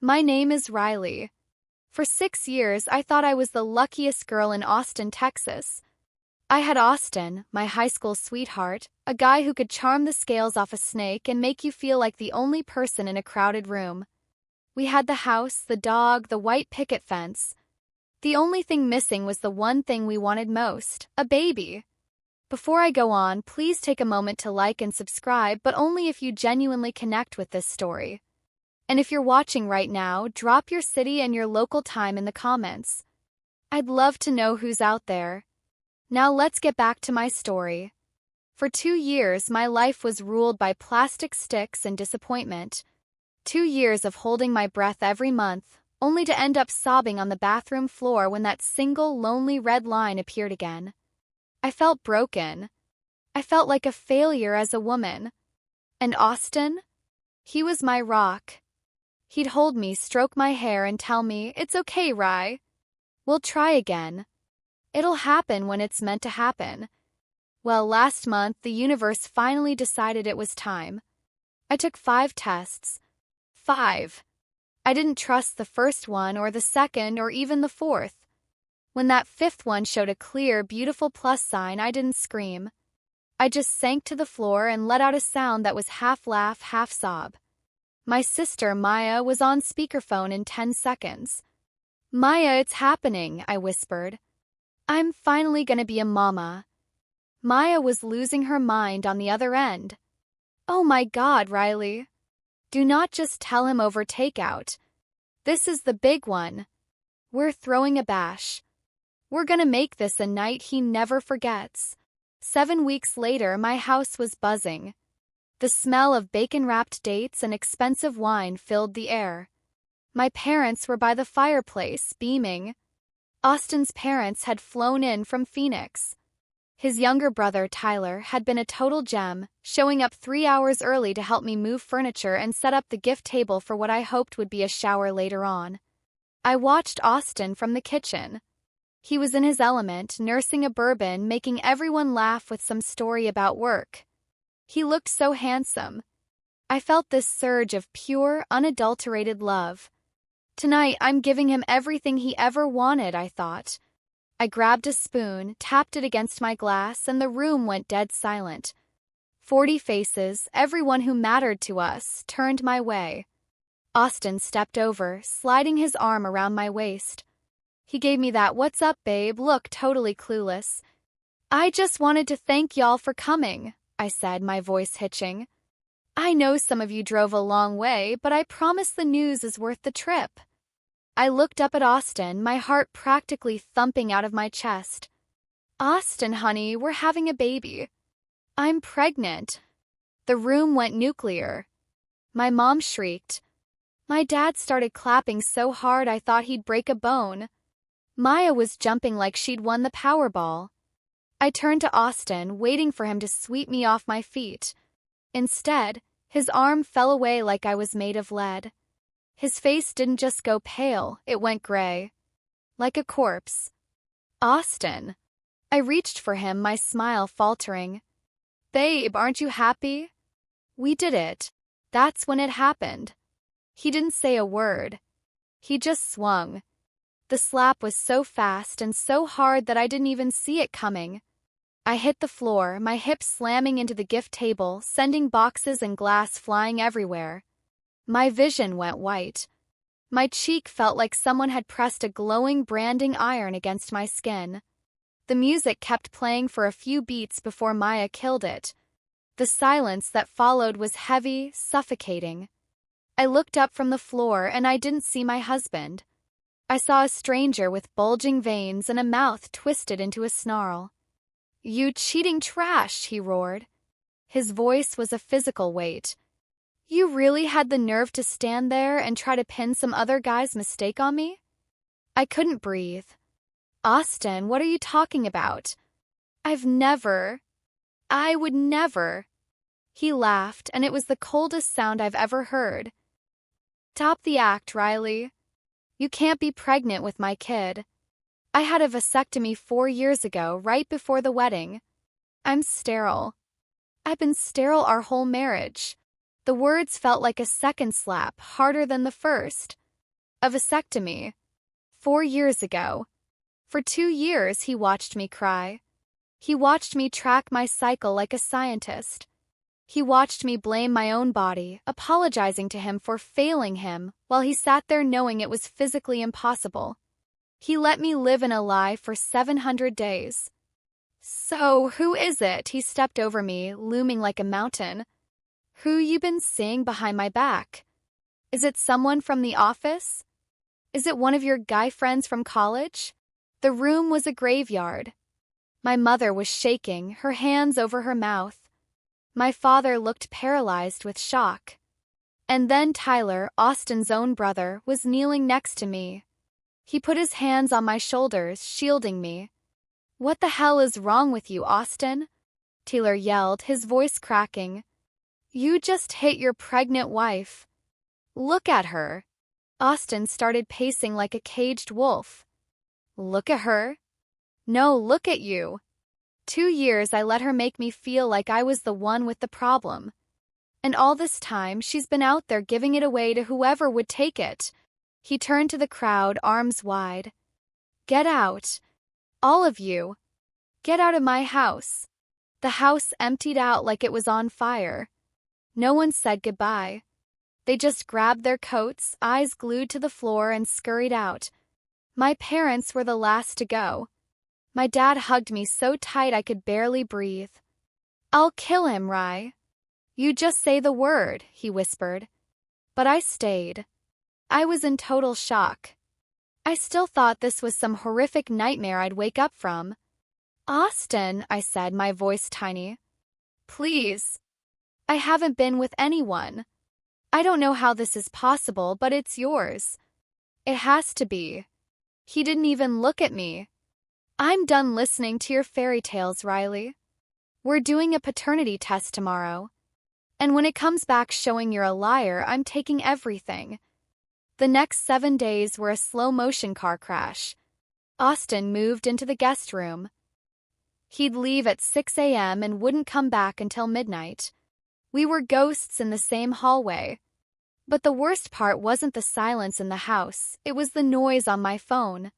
My name is Riley. For 6 years, I thought I was the luckiest girl in Austin, Texas. I had Austin, my high school sweetheart, a guy who could charm the scales off a snake and make you feel like the only person in a crowded room. We had the house, the dog, the white picket fence. The only thing missing was the one thing we wanted most, a baby. Before I go on, please take a moment to like and subscribe, but only if you genuinely connect with this story. And if you're watching right now, drop your city and your local time in the comments. I'd love to know who's out there. Now let's get back to my story. For 2 years, my life was ruled by plastic sticks and disappointment. 2 years of holding my breath every month, only to end up sobbing on the bathroom floor when that single lonely red line appeared again. I felt broken. I felt like a failure as a woman. And Austin? He was my rock. He'd hold me, stroke my hair, and tell me, "It's okay, Rye. We'll try again. It'll happen when it's meant to happen." Well, last month, the universe finally decided it was time. I took 5 tests. 5. I didn't trust the first one or the second or even the fourth. When that 5th one showed a clear, beautiful plus sign, I didn't scream. I just sank to the floor and let out a sound that was half laugh, half sob. My sister, Maya, was on speakerphone in 10 seconds. "Maya, it's happening," I whispered. "I'm finally gonna be a mama." Maya was losing her mind on the other end. "Oh my God, Riley. Do not just tell him over takeout. This is the big one. We're throwing a bash. We're gonna make this a night he never forgets." 7 weeks later, my house was buzzing. The smell of bacon-wrapped dates and expensive wine filled the air. My parents were by the fireplace, beaming. Austin's parents had flown in from Phoenix. His younger brother, Tyler, had been a total gem, showing up 3 hours early to help me move furniture and set up the gift table for what I hoped would be a shower later on. I watched Austin from the kitchen. He was in his element, nursing a bourbon, making everyone laugh with some story about work. He looked so handsome. I felt this surge of pure, unadulterated love. Tonight, I'm giving him everything he ever wanted, I thought. I grabbed a spoon, tapped it against my glass, and the room went dead silent. 40 faces, everyone who mattered to us, turned my way. Austin stepped over, sliding his arm around my waist. He gave me that "What's up, babe?" look, totally clueless. "I just wanted to thank y'all for coming," I said, my voice hitching. "I know some of you drove a long way, but I promise the news is worth the trip." I looked up at Austin, my heart practically thumping out of my chest. "Austin, honey, we're having a baby. I'm pregnant." The room went nuclear. My mom shrieked. My dad started clapping so hard I thought he'd break a bone. Maya was jumping like she'd won the Powerball. I turned to Austin, waiting for him to sweep me off my feet. Instead, his arm fell away like I was made of lead. His face didn't just go pale, it went gray. Like a corpse. "Austin." I reached for him, my smile faltering. "Babe, aren't you happy? We did it." That's when it happened. He didn't say a word. He just swung. The slap was so fast and so hard that I didn't even see it coming. I hit the floor, my hips slamming into the gift table, sending boxes and glass flying everywhere. My vision went white. My cheek felt like someone had pressed a glowing branding iron against my skin. The music kept playing for a few beats before Maya killed it. The silence that followed was heavy, suffocating. I looked up from the floor and I didn't see my husband. I saw a stranger with bulging veins and a mouth twisted into a snarl. "You cheating trash," he roared. His voice was a physical weight. "You really had the nerve to stand there and try to pin some other guy's mistake on me?" I couldn't breathe. "Austin, what are you talking about? I would never." He laughed, and it was the coldest sound I've ever heard. "Stop the act, Riley. You can't be pregnant with my kid. I had a vasectomy 4 years ago, right before the wedding. I'm sterile. I've been sterile our whole marriage." The words felt like a second slap, harder than the first. A vasectomy. 4 years ago. For 2 years he watched me cry. He watched me track my cycle like a scientist. He watched me blame my own body, apologizing to him for failing him, while he sat there knowing it was physically impossible. He let me live in a lie for 700 days. So, who is it? He stepped over me, looming like a mountain. Who you been seeing behind my back? Is it someone from the office? Is it one of your guy friends from college? The room was a graveyard. My mother was shaking, her hands over her mouth. My father looked paralyzed with shock. And then Tyler, Austin's own brother, was kneeling next to me. He put his hands on my shoulders, shielding me. What the hell is wrong with you, Austin? Tyler yelled, his voice cracking. You just hit your pregnant wife. Look at her. Austin started pacing like a caged wolf. Look at her? No, look at you. 2 years I let her make me feel like I was the one with the problem. And all this time she's been out there giving it away to whoever would take it. He turned to the crowd, arms wide. Get out. All of you. Get out of my house. The house emptied out like it was on fire. No one said goodbye. They just grabbed their coats, eyes glued to the floor, and scurried out. My parents were the last to go. My dad hugged me so tight I could barely breathe. I'll kill him, Rye. You just say the word, he whispered. But I stayed. I was in total shock. I still thought this was some horrific nightmare I'd wake up from. Austin, I said, my voice tiny. Please. I haven't been with anyone. I don't know how this is possible, but it's yours. It has to be. He didn't even look at me. I'm done listening to your fairy tales, Riley. We're doing a paternity test tomorrow. And when it comes back showing you're a liar, I'm taking everything. The next 7 days were a slow-motion car crash. Austin moved into the guest room. He'd leave at 6 a.m. and wouldn't come back until midnight. We were ghosts in the same hallway. But the worst part wasn't the silence in the house, it was the noise on my phone.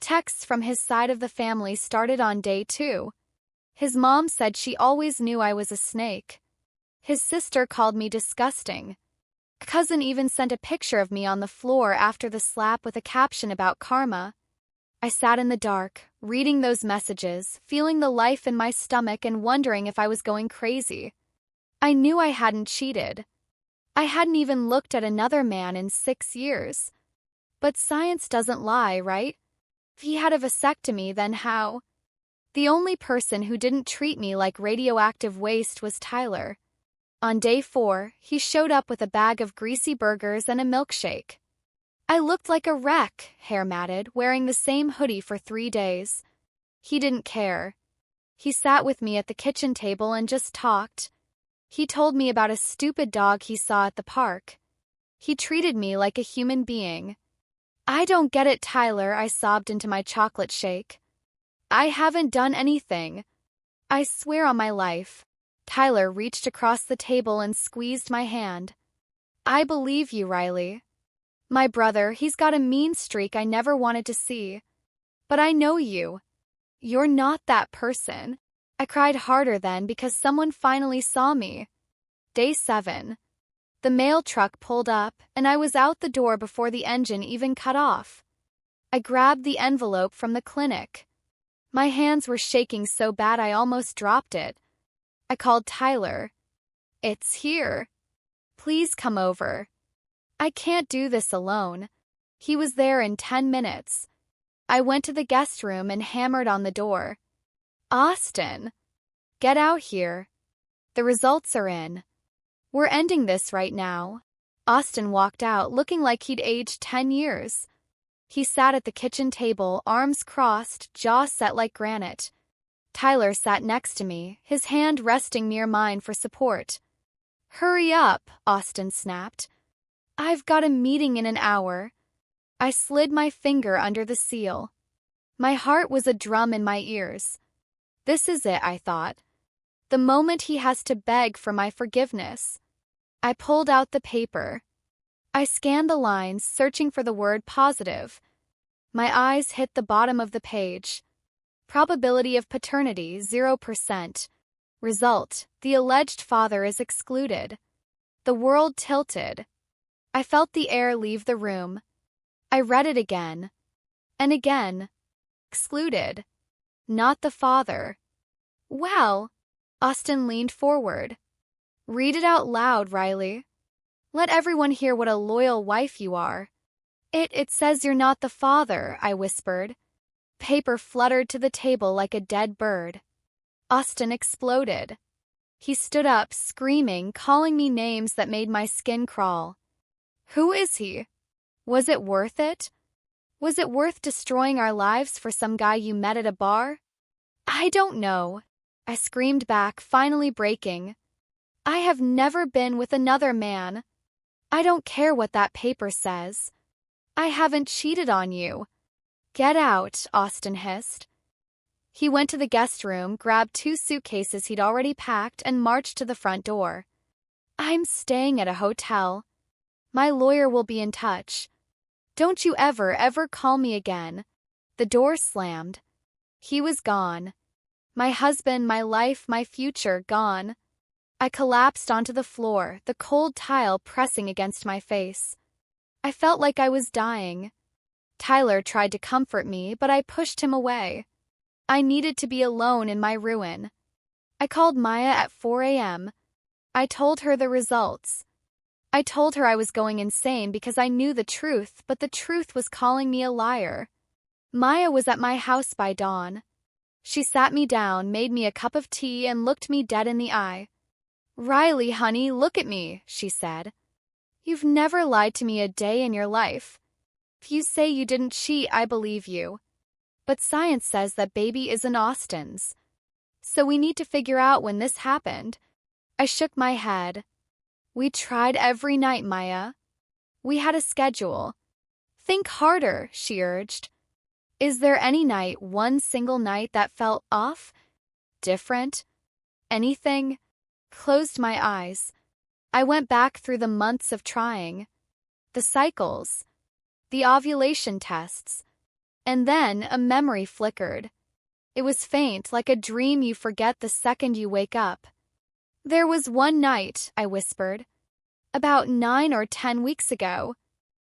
Texts from his side of the family started on day 2. His mom said she always knew I was a snake. His sister called me disgusting. Cousin even sent a picture of me on the floor after the slap with a caption about karma. I sat in the dark, reading those messages, feeling the life in my stomach and wondering if I was going crazy. I knew I hadn't cheated. I hadn't even looked at another man in 6 years. But science doesn't lie, right? If he had a vasectomy, then how? The only person who didn't treat me like radioactive waste was Tyler. On day 4, he showed up with a bag of greasy burgers and a milkshake. I looked like a wreck, hair matted, wearing the same hoodie for 3 days. He didn't care. He sat with me at the kitchen table and just talked. He told me about a stupid dog he saw at the park. He treated me like a human being. I don't get it, Tyler, I sobbed into my chocolate shake. I haven't done anything. I swear on my life. Tyler reached across the table and squeezed my hand. I believe you, Riley. My brother, he's got a mean streak I never wanted to see. But I know you. You're not that person. I cried harder then because someone finally saw me. Day 7. The mail truck pulled up, and I was out the door before the engine even cut off. I grabbed the envelope from the clinic. My hands were shaking so bad I almost dropped it. I called Tyler. It's here. Please come over. I can't do this alone. He was there in 10 minutes. I went to the guest room and hammered on the door. Austin! Get out here. The results are in. We're ending this right now. Austin walked out looking like he'd aged 10 years. He sat at the kitchen table, arms crossed, jaw set like granite. Tyler sat next to me, his hand resting near mine for support. Hurry up, Austin snapped. I've got a meeting in an hour. I slid my finger under the seal. My heart was a drum in my ears. This is it, I thought. The moment he has to beg for my forgiveness. I pulled out the paper. I scanned the lines, searching for the word positive. My eyes hit the bottom of the page. Probability of paternity, 0%. Result: the alleged father is excluded. The world tilted. I felt the air leave the room. I read it again. And again. Excluded. Not the father. Well, Austin leaned forward. Read it out loud, Riley. Let everyone hear what a loyal wife you are. It says you're not the father, I whispered. Paper fluttered to the table like a dead bird. Austin exploded. He stood up, screaming, calling me names that made my skin crawl. Who is he? Was it worth it? Was it worth destroying our lives for some guy you met at a bar? I don't know, I screamed back, finally breaking. I have never been with another man. I don't care what that paper says. I haven't cheated on you. Get out, Austin hissed. He went to the guest room, grabbed 2 suitcases he'd already packed, and marched to the front door. I'm staying at a hotel. My lawyer will be in touch. Don't you ever call me again. The door slammed. He was gone. My husband, my life, my future, gone. I collapsed onto the floor, the cold tile pressing against my face. I felt like I was dying. Tyler tried to comfort me, but I pushed him away. I needed to be alone in my ruin. I called Maya at 4 a.m. I told her the results. I told her I was going insane because I knew the truth, but the truth was calling me a liar. Maya was at my house by dawn. She sat me down, made me a cup of tea, and looked me dead in the eye. Riley, honey, look at me, she said. You've never lied to me a day in your life. If you say you didn't cheat, I believe you. But science says that baby isn't Austin's. So we need to figure out when this happened. I shook my head. We tried every night, Maya. We had a schedule. Think harder, she urged. Is there any night, one single night that felt off? Different? Anything? Closed my eyes. I went back through the months of trying. The cycles. The ovulation tests. And then a memory flickered. It was faint, like a dream you forget the second you wake up. There was one night, I whispered. About 9 or 10 weeks ago.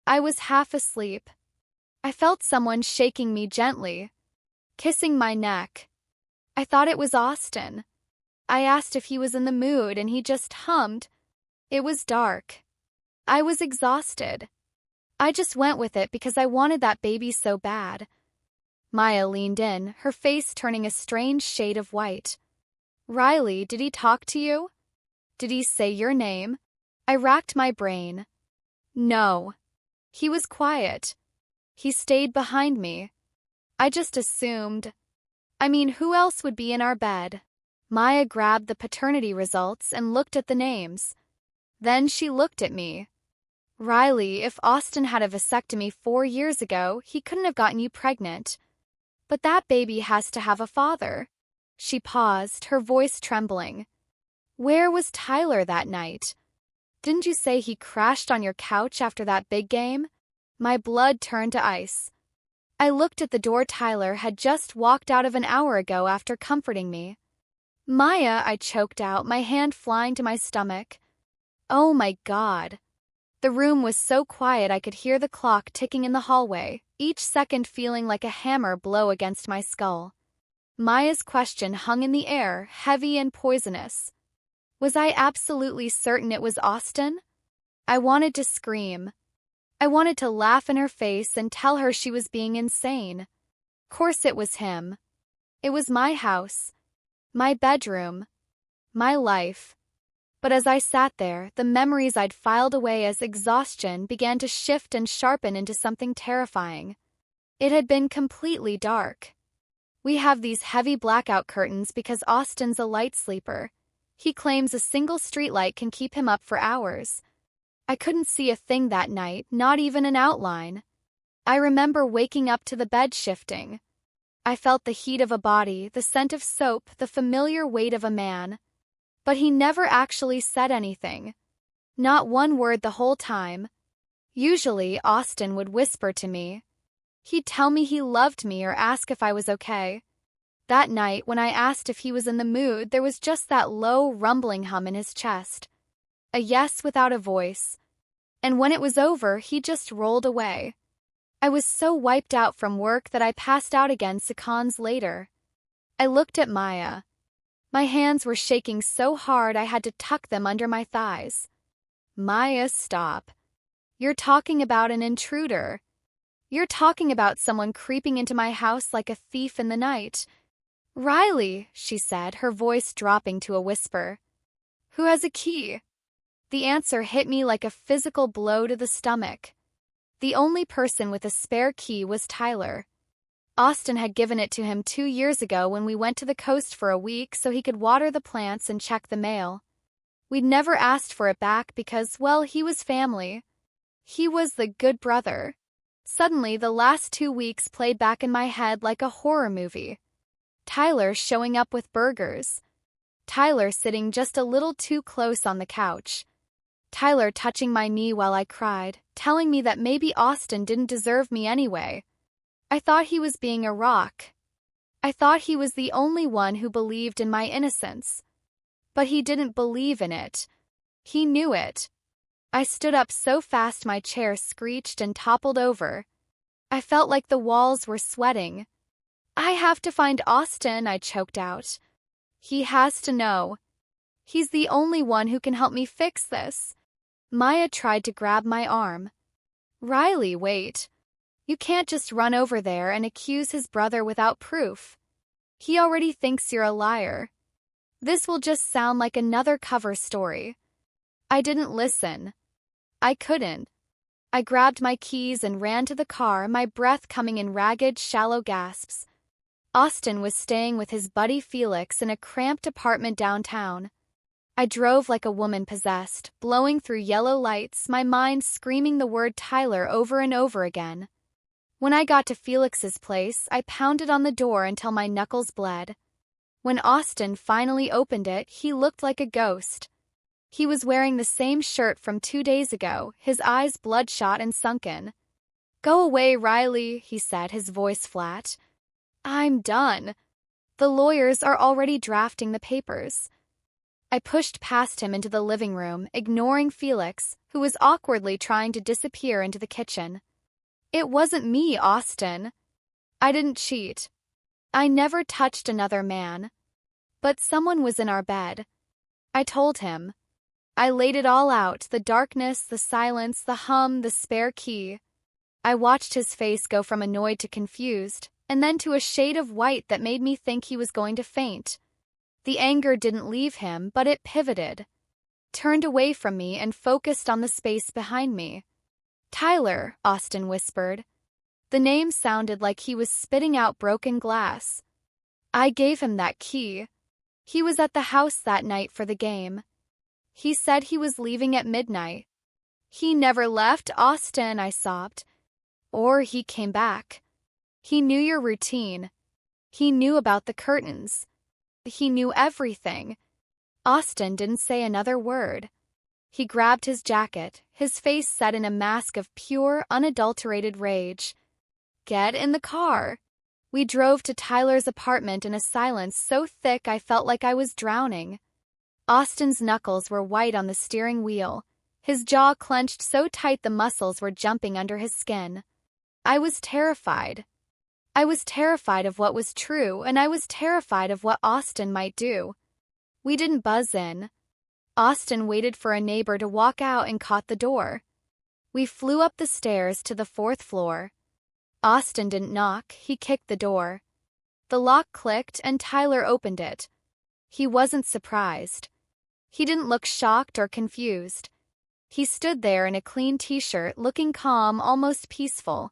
I was half asleep. I felt someone shaking me gently, kissing my neck. I thought it was Austin. I asked if he was in the mood, and he just hummed. It was dark. I was exhausted. I just went with it because I wanted that baby so bad. Maya leaned in, her face turning a strange shade of white. Riley, did he talk to you? Did he say your name? I racked my brain. No. He was quiet. He stayed behind me. I just assumed. I mean, who else would be in our bed? Maya grabbed the paternity results and looked at the names. Then she looked at me. Riley, if Austin had a vasectomy 4 years ago, he couldn't have gotten you pregnant. But that baby has to have a father. She paused, her voice trembling. Where was Tyler that night? Didn't you say he crashed on your couch after that big game? My blood turned to ice. I looked at the door. Tyler had just walked out of an hour ago after comforting me. Maya, I choked out, my hand flying to my stomach. Oh my God. The room was so quiet I could hear the clock ticking in the hallway, each second feeling like a hammer blow against my skull. Maya's question hung in the air, heavy and poisonous. Was I absolutely certain it was Austin? I wanted to scream. I wanted to laugh in her face and tell her she was being insane. Of course it was him. It was my house. My bedroom. My life. But as I sat there, the memories I'd filed away as exhaustion began to shift and sharpen into something terrifying. It had been completely dark. We have these heavy blackout curtains because Austin's a light sleeper. He claims a single streetlight can keep him up for hours. I couldn't see a thing that night, not even an outline. I remember waking up to the bed shifting. I felt the heat of a body, the scent of soap, the familiar weight of a man. But he never actually said anything. Not one word the whole time. Usually, Austin would whisper to me. He'd tell me he loved me or ask if I was okay. That night, when I asked if he was in the mood, there was just that low, rumbling hum in his chest. A yes without a voice. And when it was over, he just rolled away. I was so wiped out from work that I passed out again seconds later. I looked at Maya. My hands were shaking so hard I had to tuck them under my thighs. Maya, stop. You're talking about an intruder. You're talking about someone creeping into my house like a thief in the night. Riley, she said, her voice dropping to a whisper. Who has a key? The answer hit me like a physical blow to the stomach. The only person with a spare key was Tyler. Austin had given it to him 2 years ago when we went to the coast for a week so he could water the plants and check the mail. We'd never asked for it back because, well, he was family. He was the good brother. Suddenly, the last 2 weeks played back in my head like a horror movie. Tyler showing up with burgers. Tyler sitting just a little too close on the couch. Tyler touching my knee while I cried, telling me that maybe Austin didn't deserve me anyway. I thought he was being a rock. I thought he was the only one who believed in my innocence. But he didn't believe in it. He knew it. I stood up so fast my chair screeched and toppled over. I felt like the walls were sweating. I have to find Austin, I choked out. He has to know. He's the only one who can help me fix this. Maya tried to grab my arm. Riley, wait. You can't just run over there and accuse his brother without proof. He already thinks you're a liar. This will just sound like another cover story. I didn't listen. I couldn't. I grabbed my keys and ran to the car, my breath coming in ragged, shallow gasps. Austin was staying with his buddy Felix in a cramped apartment downtown. I drove like a woman possessed, blowing through yellow lights, my mind screaming the word Tyler over and over again. When I got to Felix's place, I pounded on the door until my knuckles bled. When Austin finally opened it, he looked like a ghost. He was wearing the same shirt from 2 days ago, his eyes bloodshot and sunken. Go away, Riley, he said, his voice flat. I'm done. The lawyers are already drafting the papers. I pushed past him into the living room, ignoring Felix, who was awkwardly trying to disappear into the kitchen. It wasn't me, Austin. I didn't cheat. I never touched another man. But someone was in our bed. I told him. I laid it all out, the darkness, the silence, the hum, the spare key. I watched his face go from annoyed to confused, and then to a shade of white that made me think he was going to faint. The anger didn't leave him, but it pivoted, turned away from me and focused on the space behind me. Tyler, Austin whispered. The name sounded like he was spitting out broken glass. I gave him that key. He was at the house that night for the game. He said he was leaving at midnight. He never left, Austin, I sobbed. Or he came back. He knew your routine. He knew about the curtains. He knew everything. Austin didn't say another word. He grabbed his jacket, his face set in a mask of pure, unadulterated rage. Get in the car. We drove to Tyler's apartment in a silence so thick I felt like I was drowning. Austin's knuckles were white on the steering wheel, his jaw clenched so tight the muscles were jumping under his skin. I was terrified. I was terrified of what was true, and I was terrified of what Austin might do. We didn't buzz in. Austin waited for a neighbor to walk out and caught the door. We flew up the stairs to the 4th floor. Austin didn't knock, he kicked the door. The lock clicked and Tyler opened it. He wasn't surprised. He didn't look shocked or confused. He stood there in a clean t-shirt, looking calm, almost peaceful.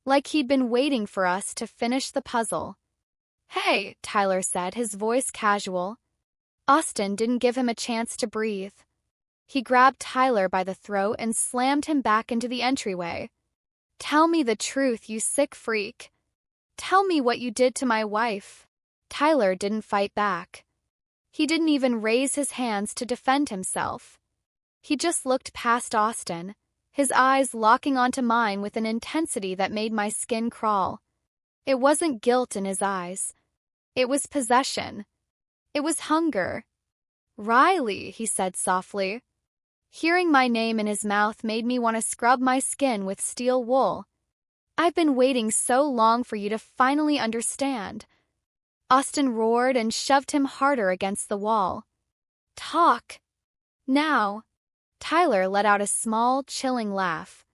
Like he'd been waiting for us to finish the puzzle. Hey, Tyler said, his voice casual. Austin didn't give him a chance to breathe. He grabbed Tyler by the throat and slammed him back into the entryway. Tell me the truth, you sick freak. Tell me what you did to my wife. Tyler didn't fight back. He didn't even raise his hands to defend himself. He just looked past Austin, his eyes locking onto mine with an intensity that made my skin crawl. It wasn't guilt in his eyes. It was possession. It was hunger. "Riley," he said softly. Hearing my name in his mouth made me want to scrub my skin with steel wool. "I've been waiting so long for you to finally understand." Austin roared and shoved him harder against the wall. "Talk. Now." Tyler let out a small, chilling laugh.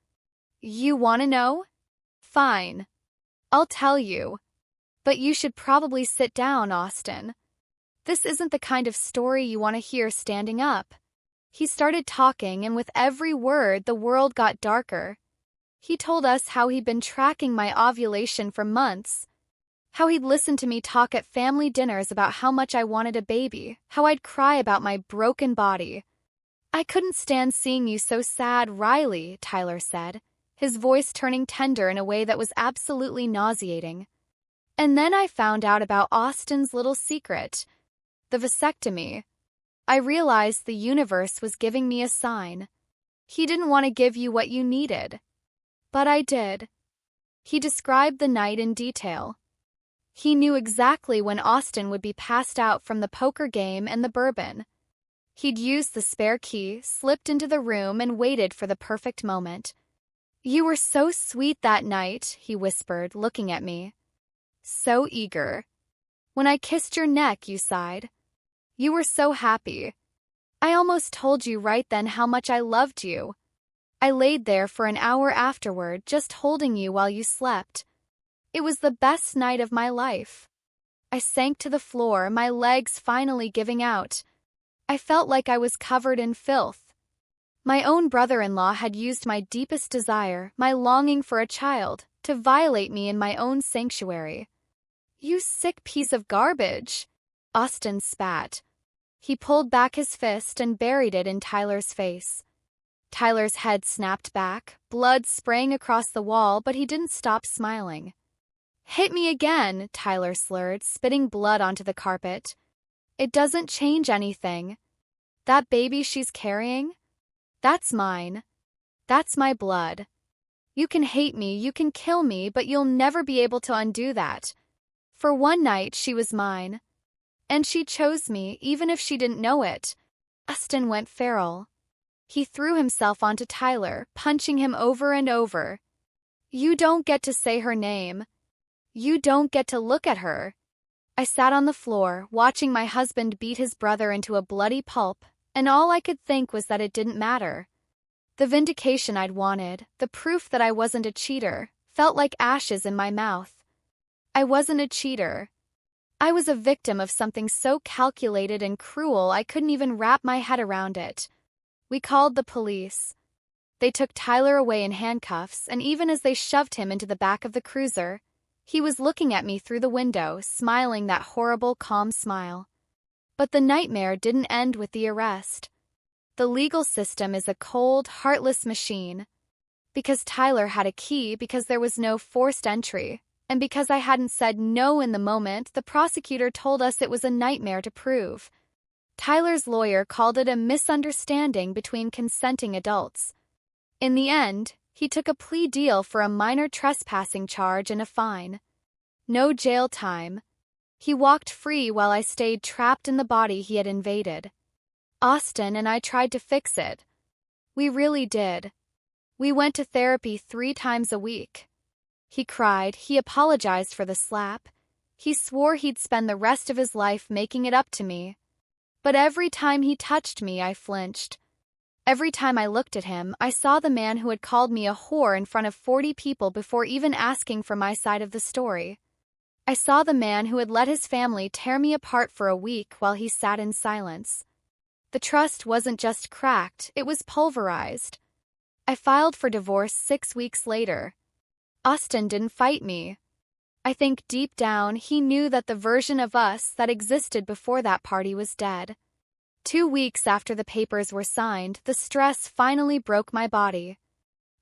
"You want to know? Fine. I'll tell you. But you should probably sit down, Austin. This isn't the kind of story you want to hear standing up." He started talking, and with every word, the world got darker. He told us how he'd been tracking my ovulation for months, how he'd listened to me talk at family dinners about how much I wanted a baby, how I'd cry about my broken body. "I couldn't stand seeing you so sad, Riley," Tyler said, his voice turning tender in a way that was absolutely nauseating. "And then I found out about Austin's little secret, the vasectomy. I realized the universe was giving me a sign. He didn't want to give you what you needed. But I did." He described the night in detail. He knew exactly when Austin would be passed out from the poker game and the bourbon. He'd used the spare key, slipped into the room, and waited for the perfect moment. "You were so sweet that night," he whispered, looking at me. "So eager. When I kissed your neck, you sighed. You were so happy. I almost told you right then how much I loved you. I laid there for an hour afterward, just holding you while you slept. It was the best night of my life." I sank to the floor, my legs finally giving out. I felt like I was covered in filth. My own brother-in-law had used my deepest desire, my longing for a child, to violate me in my own sanctuary. "You sick piece of garbage," Austin spat. He pulled back his fist and buried it in Tyler's face. Tyler's head snapped back, blood spraying across the wall, but he didn't stop smiling. "Hit me again," Tyler slurred, spitting blood onto the carpet. "It doesn't change anything. That baby she's carrying? That's mine. That's my blood. You can hate me, you can kill me, but you'll never be able to undo that. For one night, she was mine. And she chose me, even if she didn't know it." Austin went feral. He threw himself onto Tyler, punching him over and over. "You don't get to say her name. You don't get to look at her." I sat on the floor, watching my husband beat his brother into a bloody pulp, and all I could think was that it didn't matter. The vindication I'd wanted, the proof that I wasn't a cheater, felt like ashes in my mouth. I wasn't a cheater. I was a victim of something so calculated and cruel I couldn't even wrap my head around it. We called the police. They took Tyler away in handcuffs, and even as they shoved him into the back of the cruiser, he was looking at me through the window, smiling that horrible, calm smile. But the nightmare didn't end with the arrest. The legal system is a cold, heartless machine. Because Tyler had a key, because there was no forced entry, and because I hadn't said no in the moment, the prosecutor told us it was a nightmare to prove. Tyler's lawyer called it a misunderstanding between consenting adults. In the end, he took a plea deal for a minor trespassing charge and a fine. No jail time. He walked free while I stayed trapped in the body he had invaded. Austin and I tried to fix it. We really did. We went to therapy 3 times a week. He cried, he apologized for the slap. He swore he'd spend the rest of his life making it up to me. But every time he touched me, I flinched. Every time I looked at him, I saw the man who had called me a whore in front of 40 people before even asking for my side of the story. I saw the man who had let his family tear me apart for a week while he sat in silence. The trust wasn't just cracked, it was pulverized. I filed for divorce 6 weeks later. Austin didn't fight me. I think deep down he knew that the version of us that existed before that party was dead. 2 weeks after the papers were signed, the stress finally broke my body.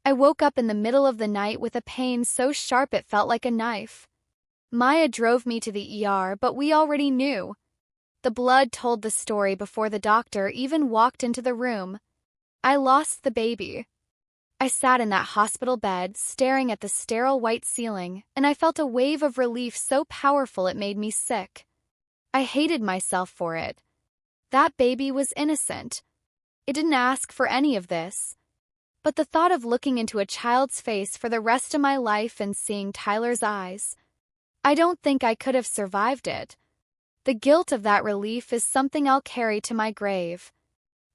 I woke up in the middle of the night with a pain so sharp it felt like a knife. Maya drove me to the ER, but we already knew. The blood told the story before the doctor even walked into the room. I lost the baby. I sat in that hospital bed, staring at the sterile white ceiling, and I felt a wave of relief so powerful it made me sick. I hated myself for it. That baby was innocent. It didn't ask for any of this. But the thought of looking into a child's face for the rest of my life and seeing Tyler's eyes, I don't think I could have survived it. The guilt of that relief is something I'll carry to my grave.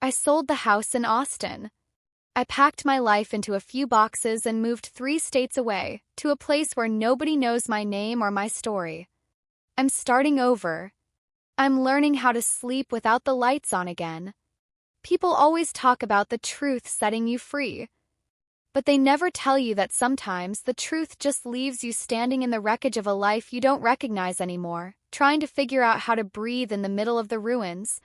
I sold the house in Austin. I packed my life into a few boxes and moved 3 states away, to a place where nobody knows my name or my story. I'm starting over. I'm learning how to sleep without the lights on again. People always talk about the truth setting you free. But they never tell you that sometimes the truth just leaves you standing in the wreckage of a life you don't recognize anymore, trying to figure out how to breathe in the middle of the ruins.